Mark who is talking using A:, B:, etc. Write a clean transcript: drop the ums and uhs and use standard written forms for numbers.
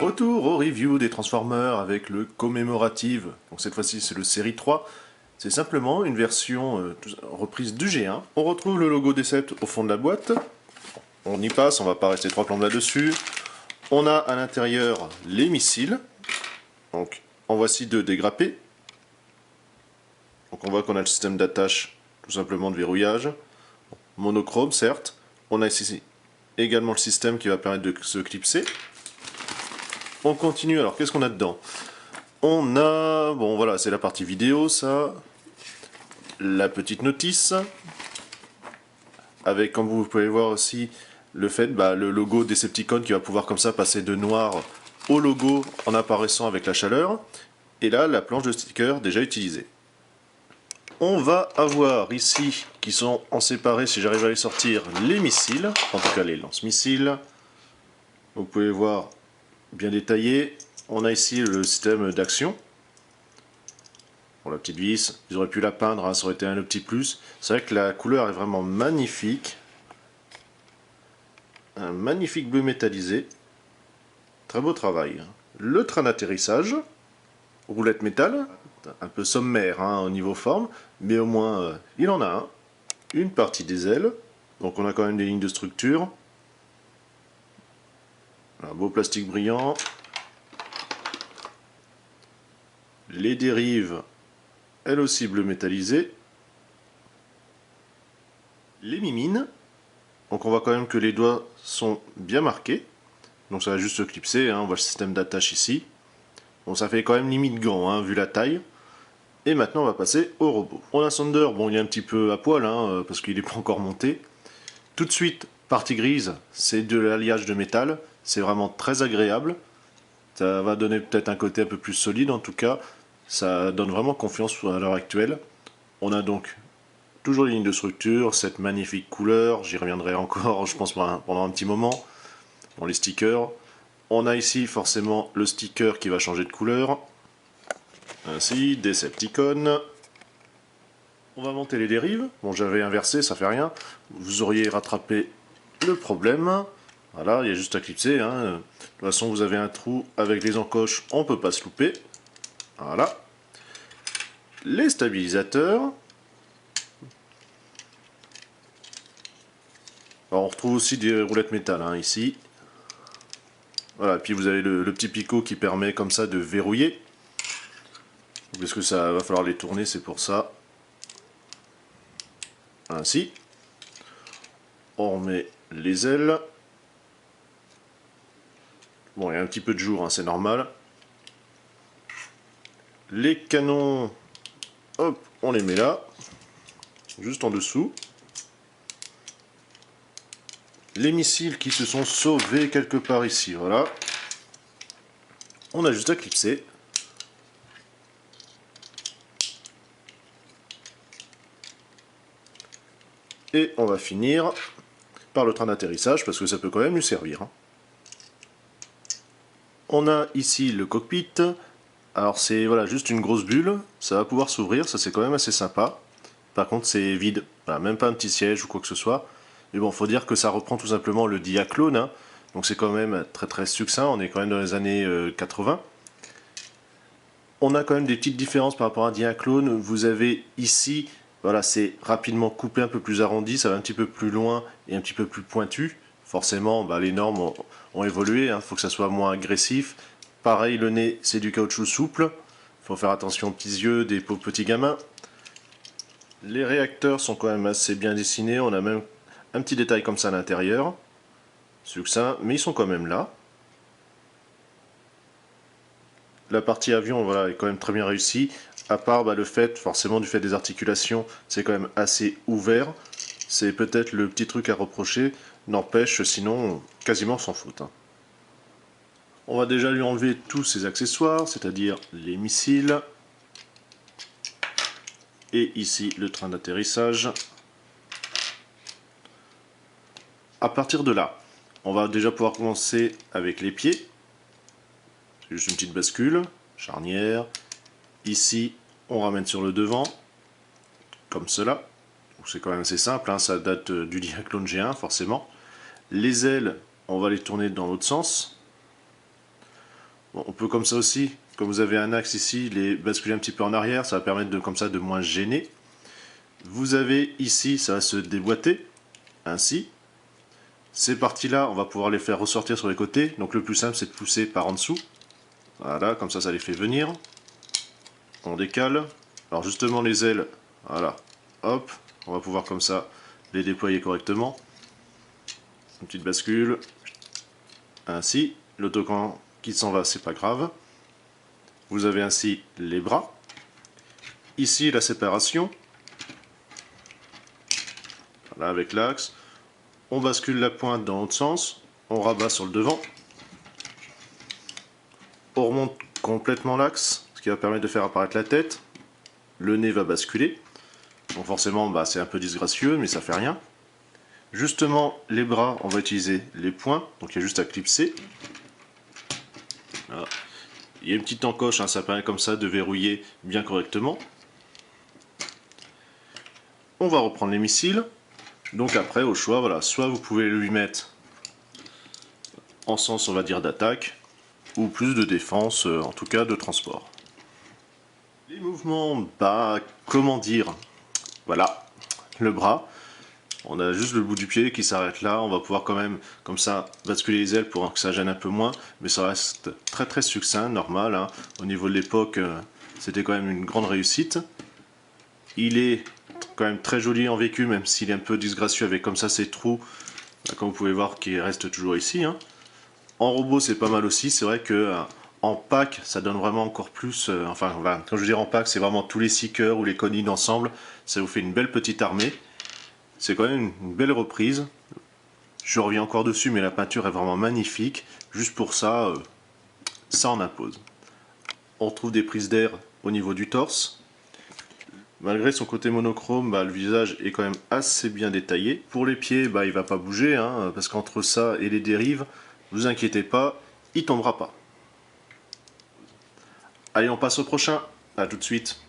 A: Retour au review des Transformers avec le commémorative. Donc cette fois-ci c'est le série 3. C'est simplement une version reprise du G1. On retrouve le logo Decept au fond de la boîte. On y passe, on va pas rester trois plombes là-dessus. On a à l'intérieur les missiles. Donc en voici deux dégrappés. Donc on voit qu'on a le système d'attache, tout simplement de verrouillage. Monochrome certes. On a ici également le système qui va permettre de se clipser. On continue, alors qu'est-ce qu'on a dedans? On a, bon voilà, c'est la partie vidéo ça, la petite notice, avec comme vous pouvez voir aussi le fait, le logo Decepticon qui va pouvoir comme ça passer de noir au logo en apparaissant avec la chaleur, et là la planche de sticker déjà utilisée. On va avoir ici, qui sont en séparé si j'arrive à les sortir, les missiles, en tout cas les lance-missiles. Vous pouvez voir bien détaillé. On a ici le système d'action. Pour la petite vis, ils auraient pu la peindre, hein, ça aurait été un petit plus. C'est vrai que la couleur est vraiment magnifique. Un magnifique bleu métallisé. Très beau travail. Le train d'atterrissage. Roulette métal. Un peu sommaire hein, au niveau forme. Mais au moins, il en a un. Une partie des ailes. Donc on a quand même des lignes de structure. Un beau plastique brillant. Les dérives, elles aussi bleu métallisé. Les mimines. Donc on voit quand même que les doigts sont bien marqués. Donc ça va juste se clipser, hein. On voit le système d'attache ici. Bon, ça fait quand même limite grand, hein, vu la taille. Et maintenant on va passer au robot. On a Thunder, bon il est un petit peu à poil, hein, parce qu'il n'est pas encore monté. Tout de suite, partie grise, c'est de l'alliage de métal. C'est vraiment très agréable. Ça va donner peut-être un côté un peu plus solide en tout cas. Ça donne vraiment confiance à l'heure actuelle. On a donc toujours les lignes de structure, cette magnifique couleur. J'y reviendrai encore, je pense, pendant un petit moment. Bon, les stickers. On a ici forcément le sticker qui va changer de couleur. Ainsi, Decepticon. On va monter les dérives. Bon, j'avais inversé, ça fait rien. Vous auriez rattrapé le problème. Voilà, il y a juste à clipser. Hein. De toute façon, vous avez un trou avec les encoches, on ne peut pas se louper. Voilà. Les stabilisateurs. Alors, on retrouve aussi des roulettes métal hein, ici. Voilà, puis vous avez le petit picot qui permet comme ça de verrouiller. Parce que ça va falloir les tourner, c'est pour ça. Ainsi. On remet les ailes. Bon, il y a un petit peu de jour, hein, c'est normal. Les canons, hop, on les met là. Juste en dessous. Les missiles qui se sont sauvés quelque part ici, voilà. On a juste à clipser. Et on va finir par le train d'atterrissage, parce que ça peut quand même lui servir. Hein. On a ici le cockpit. Alors c'est voilà, juste une grosse bulle. Ça va pouvoir s'ouvrir, ça c'est quand même assez sympa. Par contre c'est vide, voilà, même pas un petit siège ou quoi que ce soit. Mais bon, faut dire que ça reprend tout simplement le Diaclone. Hein. Donc c'est quand même très très succinct, on est quand même dans les années 80. On a quand même des petites différences par rapport à un Diaclone. Vous avez ici... Voilà, c'est rapidement coupé, un peu plus arrondi, ça va un petit peu plus loin et un petit peu plus pointu. Forcément, les normes ont évolué, il faut que ça soit moins agressif. Pareil, le nez, c'est du caoutchouc souple. Il faut faire attention aux petits yeux des pauvres petits gamins. Les réacteurs sont quand même assez bien dessinés, on a même un petit détail comme ça à l'intérieur. Succinct, mais ils sont quand même là. La partie avion, voilà, est quand même très bien réussie. À part le fait, forcément du fait des articulations, c'est quand même assez ouvert. C'est peut-être le petit truc à reprocher, n'empêche, sinon, quasiment s'en fout. Hein. On va déjà lui enlever tous ses accessoires, c'est-à-dire les missiles. Et ici, le train d'atterrissage. À partir de là, on va déjà pouvoir commencer avec les pieds. C'est juste une petite bascule, charnière. Ici, on ramène sur le devant, comme cela. C'est quand même assez simple, hein, ça date du Diaclone G1, forcément. Les ailes, on va les tourner dans l'autre sens. Bon, on peut comme ça aussi, comme vous avez un axe ici, les basculer un petit peu en arrière, ça va permettre de comme ça de moins gêner. Vous avez ici, ça va se déboîter, ainsi. Ces parties-là, on va pouvoir les faire ressortir sur les côtés. Donc le plus simple, c'est de pousser par en dessous. Voilà, comme ça les fait venir. On décale. Alors justement, les ailes, voilà, hop, on va pouvoir comme ça les déployer correctement. Une petite bascule. Ainsi, l'autocollant qui s'en va, c'est pas grave. Vous avez ainsi les bras. Ici, la séparation. Voilà, avec l'axe. On bascule la pointe dans l'autre sens. On rabat sur le devant. On remonte complètement l'axe, ce qui va permettre de faire apparaître la tête. Le nez va basculer. Donc forcément, c'est un peu disgracieux, mais ça fait rien. Justement, les bras, on va utiliser les points. Donc il y a juste à clipser. Voilà. Il y a une petite encoche, hein, ça permet comme ça de verrouiller bien correctement. On va reprendre les missiles. Donc après, au choix, voilà, soit vous pouvez lui mettre en sens, on va dire, d'attaque, ou plus de défense, en tout cas de transport. Les mouvements, comment dire, voilà, le bras. On a juste le bout du pied qui s'arrête là, on va pouvoir quand même, comme ça, basculer les ailes pour que ça gêne un peu moins, mais ça reste très très succinct, normal, hein. Au niveau de l'époque, c'était quand même une grande réussite. Il est quand même très joli en vécu, même s'il est un peu disgracieux avec comme ça ces trous, comme vous pouvez voir, qui restent toujours ici, hein. En robot, c'est pas mal aussi, c'est vrai que en pack, ça donne vraiment encore plus, enfin, voilà, quand je veux dire en pack, c'est vraiment tous les seekers ou les conines ensemble, ça vous fait une belle petite armée. C'est quand même une belle reprise. Je reviens encore dessus, mais la peinture est vraiment magnifique. Juste pour ça, ça en impose. On retrouve des prises d'air au niveau du torse. Malgré son côté monochrome, le visage est quand même assez bien détaillé. Pour les pieds, il va pas bouger, hein, parce qu'entre ça et les dérives, ne vous inquiétez pas, il tombera pas. Allez, on passe au prochain. À tout de suite.